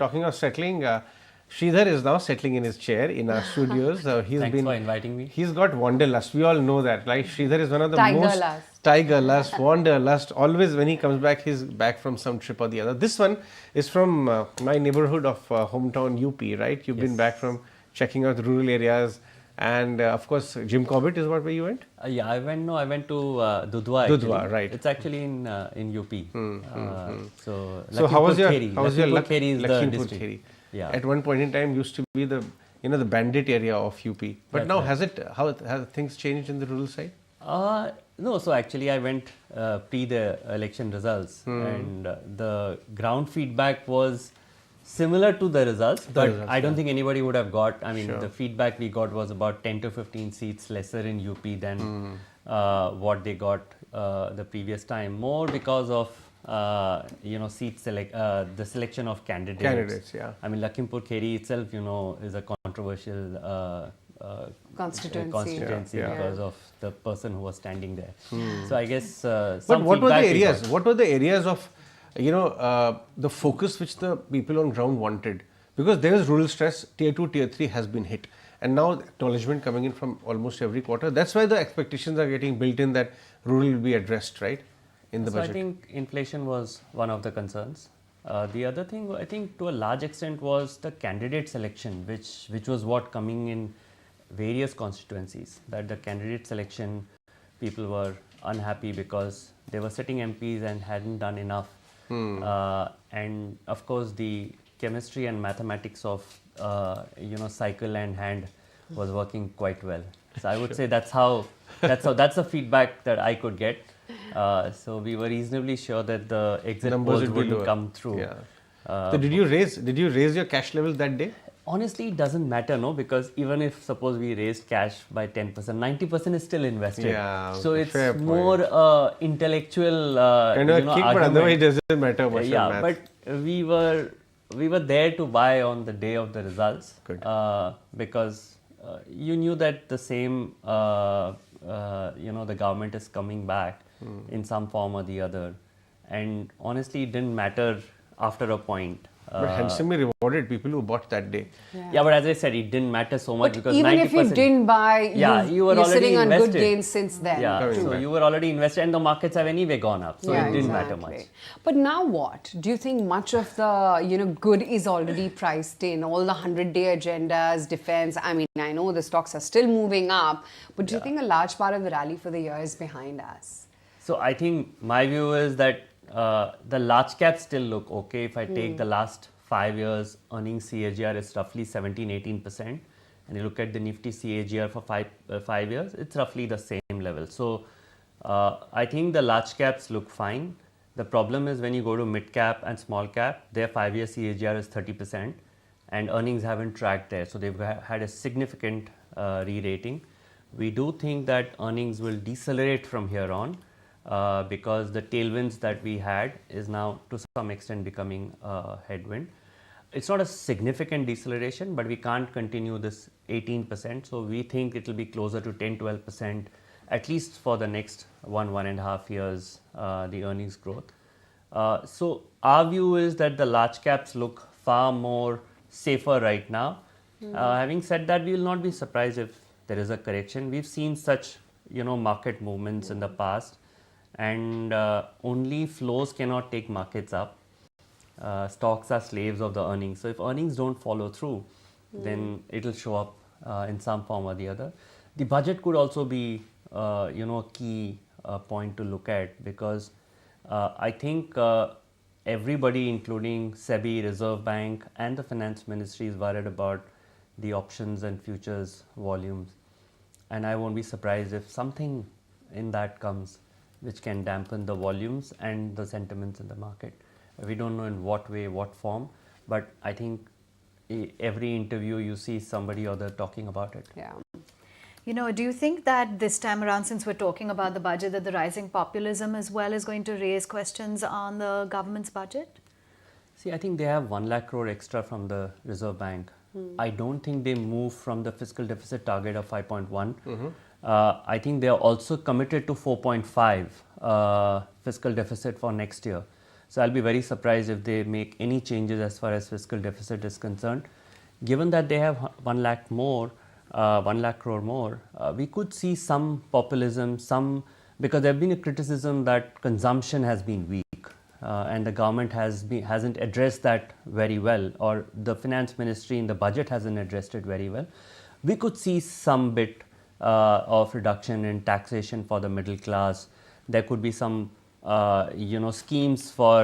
talking of settling, Sridhar is now settling in his chair in our studios. Thanks for inviting me. He's got wanderlust. We all know that. Like Sridhar is one of the Tiger lust, wanderlust. Always when he comes back, he's back from some trip or the other. This one is from my neighborhood of hometown UP, right? You've been back from checking out the rural areas. And of course, Jim Corbett is where you went? Yeah, I went to Dudhwa. Dudhwa, right. It's actually in UP. So how was your Lakhimpur Kheri? Yeah. At one point in time used to be the the bandit area of UP. But now has things changed in the rural side? No, so actually I went pre the election results and the ground feedback was similar to the results, but I don't think anybody would have got, the feedback we got was about 10 to 15 seats lesser in UP than what they got the previous time, more because of the selection of candidates. Lakhimpur Kheri itself, is a controversial constituency because of the person who was standing there. So I guess but what were the areas of the focus which the people on ground wanted? Because there is rural stress, tier 2, tier 3 has been hit, and now acknowledgement coming in from almost every quarter. That's why the expectations are getting built in that rural will be addressed, right, in the budget. I think inflation was one of the concerns. The other thing, I think to a large extent, was the candidate selection, which was what coming in various constituencies, that the candidate selection, people were unhappy because they were sitting MPs and hadn't done enough. And of course the chemistry and mathematics of cycle and hand was working quite well. So I would say that's the feedback that I could get. So we were reasonably sure that the exit polls wouldn't come through. Yeah. So did you raise your cash level that day? Honestly, it doesn't matter, no, because even if suppose we raised cash by 10%, 90% is still invested. Yeah, so it's more intellectual kick, but otherwise it doesn't matter much. Yeah, but we were there to buy on the day of the results. Good. Because you knew that the same the government is coming back in some form or the other, and honestly it didn't matter after a point. But handsomely rewarded people who bought that day. Yeah, but as I said, it didn't matter so much because even if you didn't buy, you were you're already sitting invested. on good gains since then. Yeah, so you were already invested and the markets have anyway gone up, so it didn't matter much. But now what? Do you think much of the good is already priced in? All the 100-day agendas, defense. I know the stocks are still moving up, but do you think a large part of the rally for the year is behind us? So I think my view is that the large caps still look okay. If I take the last 5 years, earnings CAGR is roughly 17-18%, and you look at the Nifty CAGR for 5 years, it's roughly the same level. So I think the large caps look fine. The problem is when you go to mid cap and small cap, their 5-year CAGR is 30%, and earnings haven't tracked there. So they've had a significant re-rating. We do think that earnings will decelerate from here on. Because the tailwinds that we had is now to some extent becoming a headwind. It's not a significant deceleration, but we can't continue this 18%. So we think it will be closer to 10-12%, at least for the next 1.5 years, the earnings growth. So our view is that the large caps look far more safer right now. Having said that, we will not be surprised if there is a correction. We've seen such market movements in the past. And only flows cannot take markets up. Stocks are slaves of the earnings. So if earnings don't follow through, then it will show up in some form or the other. The budget could also be a key point to look at, because I think everybody, including SEBI, Reserve Bank and the Finance Ministry, is worried about the options and futures volumes. And I won't be surprised if something in that comes which can dampen the volumes and the sentiments in the market. We don't know in what way, what form, but I think every interview you see somebody or other talking about it. Yeah. Do you think that this time around, since we're talking about the budget, that the rising populism as well is going to raise questions on the government's budget? See, I think they have 1 lakh crore extra from the Reserve Bank. I don't think they move from the fiscal deficit target of 5.1. I think they are also committed to 4.5 fiscal deficit for next year. So I'll be very surprised if they make any changes as far as fiscal deficit is concerned. Given that they have 1 lakh more, 1 lakh crore more, we could see some populism, because there have been a criticism that consumption has been weak. And the government hasn't addressed that very well, or the finance ministry in the budget hasn't addressed it very well. We could see some bit of reduction in taxation for the middle class. There could be some schemes for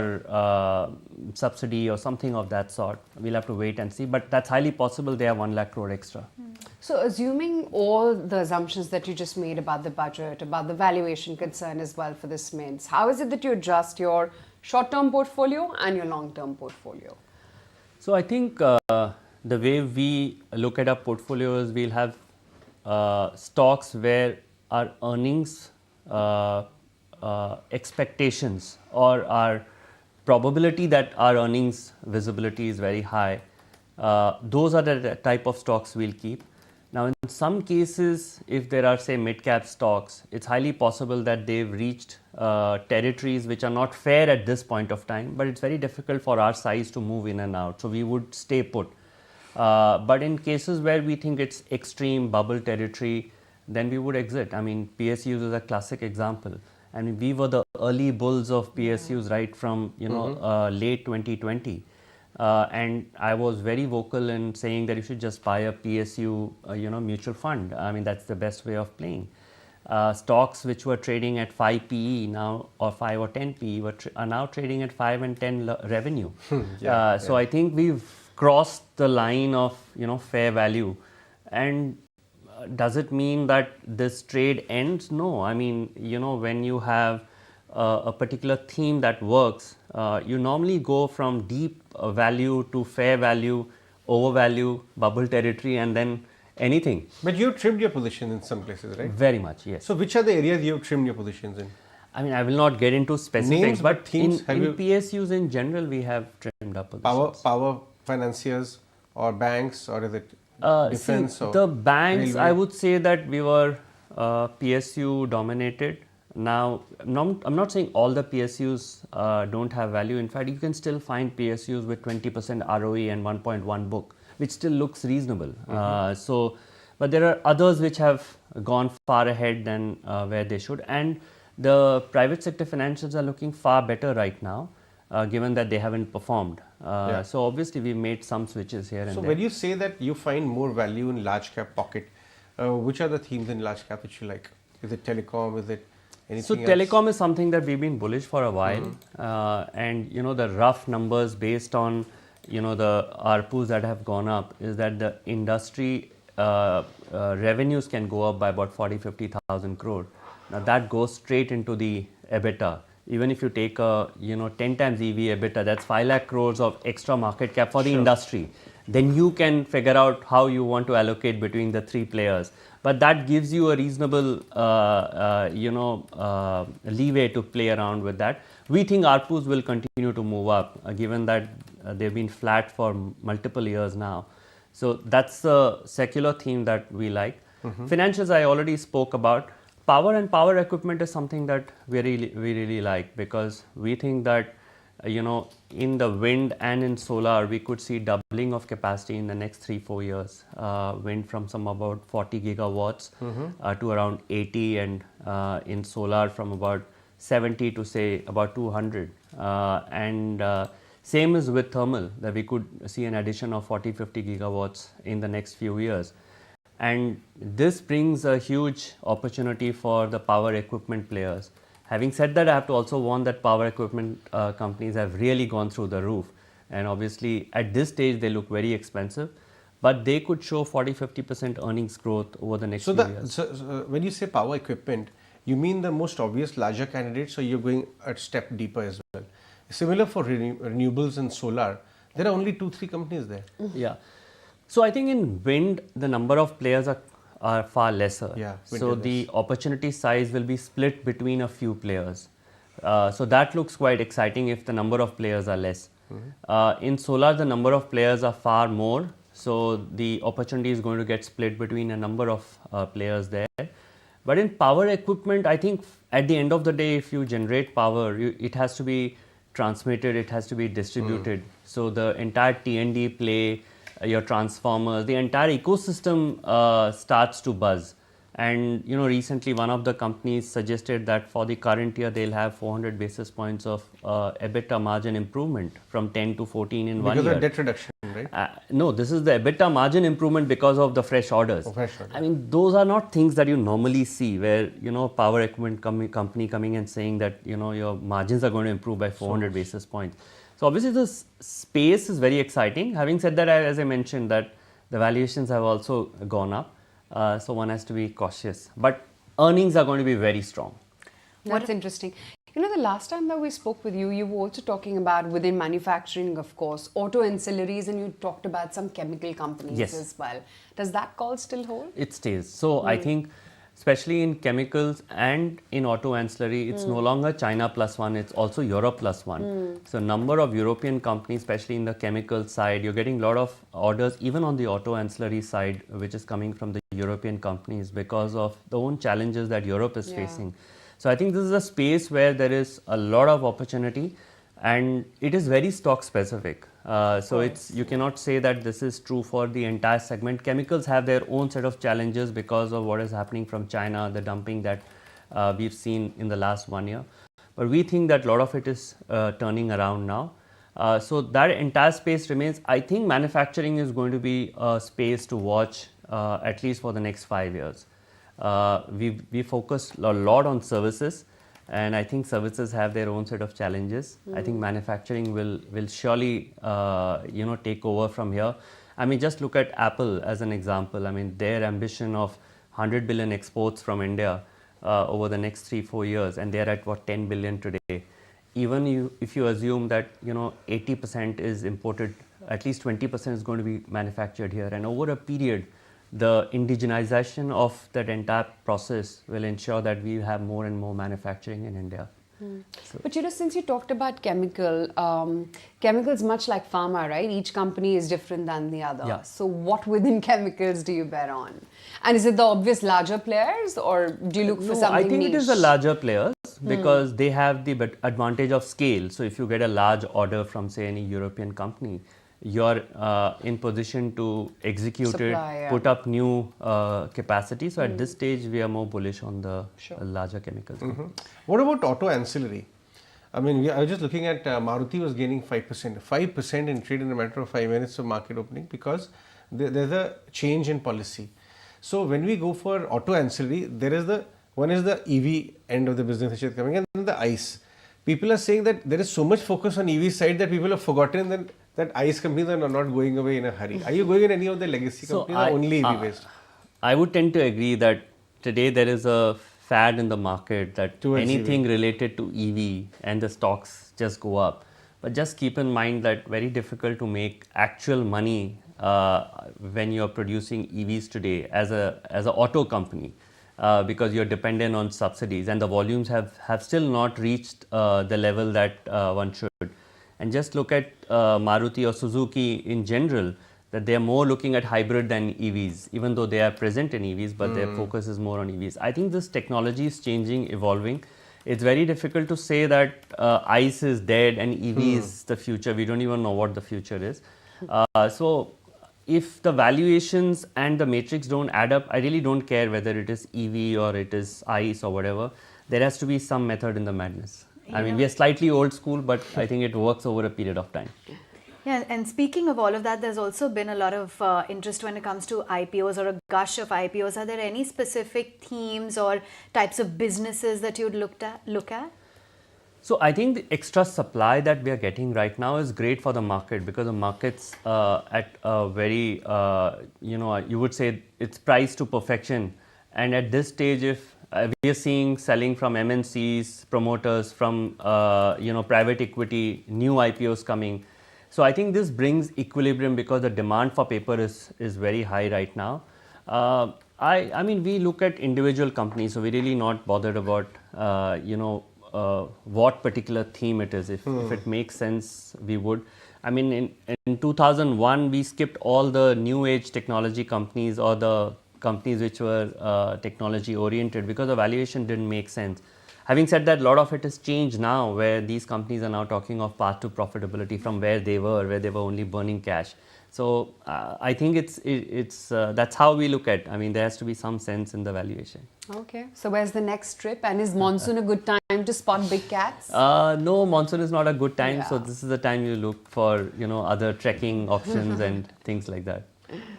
subsidy or something of that sort. We'll have to wait and see, but that's highly possible. They have 1 lakh crore extra. So assuming all the assumptions that you just made about the budget, about the valuation concern as well for the SMIDs, how is it that you adjust your short-term portfolio and your long-term portfolio? So I think the way we look at our portfolios, we'll have stocks where our earnings expectations or our probability that our earnings visibility is very high, those are the type of stocks we'll keep. Now, in some cases, if there are, say, mid-cap stocks, it's highly possible that they've reached territories which are not fair at this point of time, but it's very difficult for our size to move in and out. So we would stay put. But in cases where we think it's extreme bubble territory, then we would exit. I mean, PSUs is a classic example. I mean, we were the early bulls of PSUs right from, late 2020. And I was very vocal in saying that you should just buy a PSU, mutual fund. I mean, that's the best way of playing. Stocks which were trading at 5 PE now, or 5 or 10 PE, are now trading at 5 and 10 revenue. So I think we've crossed the line of, fair value. And does it mean that this trade ends? No. I mean, when you have a particular theme that works, you normally go from deep value to fair value, overvalue, bubble territory, and then anything. But you trimmed your position in some places, right? Very much, yes. So which are the areas you have trimmed your positions in? I mean, I will not get into specifics, Names, but themes, in PSUs in general, we have trimmed up positions. Power financiers or banks, or is it defense? Or the banks, railway? I would say that we were PSU dominated. Now, I'm not saying all the PSUs don't have value. In fact, you can still find PSUs with 20% ROE and 1.1 book, which still looks reasonable. But there are others which have gone far ahead than where they should. And the private sector financials are looking far better right now, given that they haven't performed. So obviously, we've made some switches here and there. So when you say that you find more value in large cap pocket, which are the themes in large cap which you like? Is it telecom? Is it anything else? Telecom is something that we've been bullish for a while. And, the rough numbers based on, the ARPUs that have gone up is that the industry revenues can go up by about 40-50,000 crore. Now that goes straight into the EBITDA. Even if you take a 10 times EV EBITDA, that's 5 lakh crores of extra market cap for the industry. Then you can figure out how you want to allocate between the three players. But that gives you a reasonable leeway to play around with that. We think ARPUs will continue to move up, given that they've been flat for multiple years now. So that's the secular theme that we like. Financials I already spoke about. Power and power equipment is something that we really like, because we think that in the wind and in solar we could see doubling of capacity in the next 3-4 years. Wind from some about 40 gigawatts to around 80, and in solar from about 70 to say about 200. Same is with thermal, that we could see an addition of 40-50 gigawatts in the next few years. And this brings a huge opportunity for the power equipment players. Having said that, I have to also warn that power equipment companies have really gone through the roof. And obviously, at this stage, they look very expensive. But they could show 40-50% earnings growth over the next few years. So when you say power equipment, you mean the most obvious larger candidates, or you're going a step deeper as well? Similar for renewables and solar, there are only 2-3 companies there. Yeah. So I think in wind, the number of players are far lesser. So the opportunity size will be split between a few players. So that looks quite exciting if the number of players are less. In solar, the number of players are far more. So the opportunity is going to get split between a number of players there. But in power equipment, I think at the end of the day, if you generate power, it has to be transmitted, it has to be distributed. So the entire T&D play, your transformers, the entire ecosystem starts to buzz. And recently one of the companies suggested that for the current year they'll have 400 basis points of EBITDA margin improvement from 10 to 14 in 1 year. Because of debt reduction, right? No, this is the EBITDA margin improvement because of the fresh orders. Fresh orders. I mean, those are not things that you normally see where, power equipment company coming and saying that, your margins are going to improve by 400 basis points. So obviously this space is very exciting. Having said that, as I mentioned, that the valuations have also gone up. So one has to be cautious. But earnings are going to be very strong. That's interesting. The last time that we spoke with you, you were also talking about within manufacturing, of course, auto ancillaries, and you talked about some chemical companies as well. Does that call still hold? It stays. So I think especially in chemicals and in auto ancillary, it's no longer China plus one, it's also Europe plus one. So number of European companies, especially in the chemical side, you're getting a lot of orders even on the auto ancillary side, which is coming from the European companies because of the own challenges that Europe is facing. So I think this is a space where there is a lot of opportunity and it is very stock specific. So you cannot say that this is true for the entire segment. Chemicals have their own set of challenges because of what is happening from China, the dumping that we've seen in the last 1 year. But we think that a lot of it is turning around now. So that entire space remains. I think manufacturing is going to be a space to watch at least for the next 5 years. We focus a lot on services, and I think services have their own set of challenges. I think manufacturing will surely take over from here. I mean, just look at Apple as an example. I mean, their ambition of 100 billion exports from India over the next 3-4 years, and they're at what, 10 billion today. Even if you assume that 80% is imported, at least 20% is going to be manufactured here, and over a period the indigenization of that entire process will ensure that we have more and more manufacturing in India. So. But since you talked about chemicals much like pharma, right? Each company is different than the other. Yeah. So what within chemicals do you bet on? And is it the obvious larger players, or do you look for something I think niche? it is the larger players because they have the advantage of scale. So if you get a large order from, say, any European company, you're in position to execute Supply, put up new capacity. So at this stage, we are more bullish on the larger chemicals. What about auto ancillary? I mean, I was just looking at Maruti was gaining 5%. 5% in trade in a matter of 5 minutes of market opening because there's a change in policy. So when we go for auto ancillary, there is one is the EV end of the business which is coming, and then the ICE. People are saying that there is so much focus on EV side that people have forgotten that ICE companies are not going away in a hurry. Are you going in any of the legacy companies or only EV based? I would tend to agree that today there is a fad in the market that anything related to EV and the stocks just go up. But just keep in mind that very difficult to make actual money when you're producing EVs today as an auto company. Because you're dependent on subsidies and the volumes have still not reached the level that one should. And just look at Maruti or Suzuki in general, that they are more looking at hybrid than EVs, even though they are present in EVs, but their focus is more on EVs. I think this technology is changing, evolving. It's very difficult to say that ICE is dead and EV is the future. We don't even know what the future is. So if the valuations and the matrix don't add up, I really don't care whether it is EV or it is ICE or whatever. There has to be some method in the madness. I mean, we are slightly old school, but I think it works over a period of time. Yeah, and speaking of all of that, there's also been a lot of interest when it comes to IPOs or a gush of IPOs. Are there any specific themes or types of businesses that you'd look at? So I think the extra supply that we are getting right now is great for the market because the market's at a very, you would say it's priced to perfection. And at this stage, if we are seeing selling from MNCs, promoters, from private equity, new IPOs coming. So I think this brings equilibrium because the demand for paper is very high right now. I mean, we look at individual companies, so we're really not bothered about what particular theme it is. If it makes sense, we would. I mean, in 2001, we skipped all the new age technology companies or the companies which were technology oriented because the valuation didn't make sense. Having said that, a lot of it has changed now, where these companies are now talking of path to profitability from where they were only burning cash. So I think it's that's how we look at. I mean, there has to be some sense in the valuation. Okay. So where's the next trip? And is monsoon a good time to spot big cats? No, monsoon is not a good time. So Yeah. this is the time you look for, other trekking options and things like that.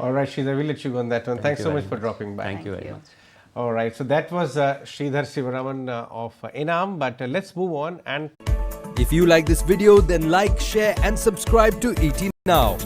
All right, Sridhar, we'll let you go on that one. Thanks you so very much for much. dropping by. Thank you very much. All right, so that was Sridhar Sivaram of Enam, but let's move on. And If you like this video, then like, share and subscribe to ET Now.